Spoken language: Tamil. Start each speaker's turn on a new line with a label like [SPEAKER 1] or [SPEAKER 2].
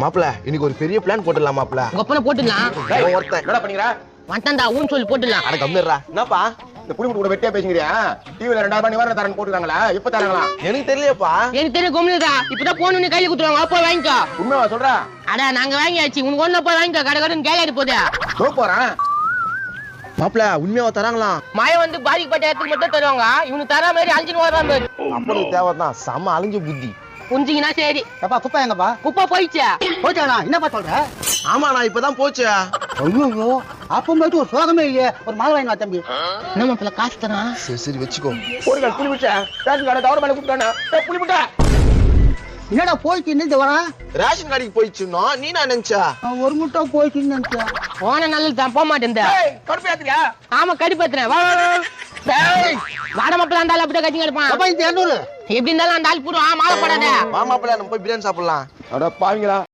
[SPEAKER 1] மாப்பிள இன்னைக்கு ஒரு பெரிய பிளான் போட்டுடலாம் மாப்பிள.
[SPEAKER 2] உங்க அப்பனை போட்டுடலாம்.
[SPEAKER 1] ஒருத்தன்
[SPEAKER 3] என்னடா பண்ணீங்கற?
[SPEAKER 2] வந்தா ஊன் சொல்லி போட்டுடலாம்.
[SPEAKER 1] அட கம்மிடுறா. என்னப்பா
[SPEAKER 3] இந்த புளிமுட்டு கூட வெட்டியா பேசிங்கறியா? டிவில 2000 நிவாரண தரன் போட்டுறாங்களா? இப்ப தராங்களா?
[SPEAKER 1] எனக்கு தெரியலையப்பா.
[SPEAKER 2] எனக்கு தெரியும் கொம்முடா. இப்பதான் போன் பண்ணி கையில குடுறாங்க. அப்போ வாங்கிக்கோ.
[SPEAKER 3] உண்மையா சொல்றா?
[SPEAKER 2] அட நாங்க வாங்கியாச்சு. உனக்கு ஒண்ணு போய் வாங்கிக்கோ. கடகடன்னு கேலாடி போதே.
[SPEAKER 3] தோ போறேன்.
[SPEAKER 1] மாப்பிள உண்மையாவா தராங்களா?
[SPEAKER 2] மழை வந்து பாதிக்கப்பட்ட இடத்துக்கு மட்டும் தருவாங்க. இவனுக்கு தர மாதிரி அழிஞ்சுன்னு வராம.
[SPEAKER 1] அப்பனுக்கு தேவைதான் செம அழிஞ்ச புத்தி.
[SPEAKER 2] புரிஞ்சிங்கன்னா சரி.
[SPEAKER 4] எப்பா குப்பை எங்கப்பா?
[SPEAKER 2] குப்பை போயிடுச்சா?
[SPEAKER 4] போச்சாண்ணா என்னப்பா சொல்ற?
[SPEAKER 1] ஆமா நான் இப்பதான் போச்சு.
[SPEAKER 4] ஐயோ அப்ப மட்டும் ஒரு சோகமே இல்லையே. ஒரு மாலை வாங்கி வா தம்பி.
[SPEAKER 2] என்ன மாப்பிள்ள காசு தரான்?
[SPEAKER 1] சரி சரி வச்சுக்கோ.
[SPEAKER 3] ஒரு கால் புளிமுட்டை ரேஷன் கார்டு தவறு மேல கூப்பிட்டானே. ஏய் புளிமுட்டை.
[SPEAKER 4] என்னடா போயிட்டு நின்று வரா?
[SPEAKER 1] ரேஷன் கடைக்கு போயிடுச்சுனோ நீ நான் நினைச்சா?
[SPEAKER 4] ஒரு முட்டை போயிட்டு நினைச்சேன்.
[SPEAKER 2] போன நல்லது தான் போக மாட்டேன்.
[SPEAKER 3] ஏய் கடுப்பேத்துறியா?
[SPEAKER 2] ஆமா கடிப்பத்துறேன். வா வாட மாப்பிள்ள அந்த ஆள் அப்படியே கட்டி கிடப்பான்.
[SPEAKER 4] அப்பா இந்த 200
[SPEAKER 2] எப்படி இருந்தாலும் அந்த ஆள் போடுவான். மாலை போடாத.
[SPEAKER 1] வா மாப்பிள நம்ம போய் பிரியாணி சாப்பிடலாம்.
[SPEAKER 3] அட பாவிங்களா.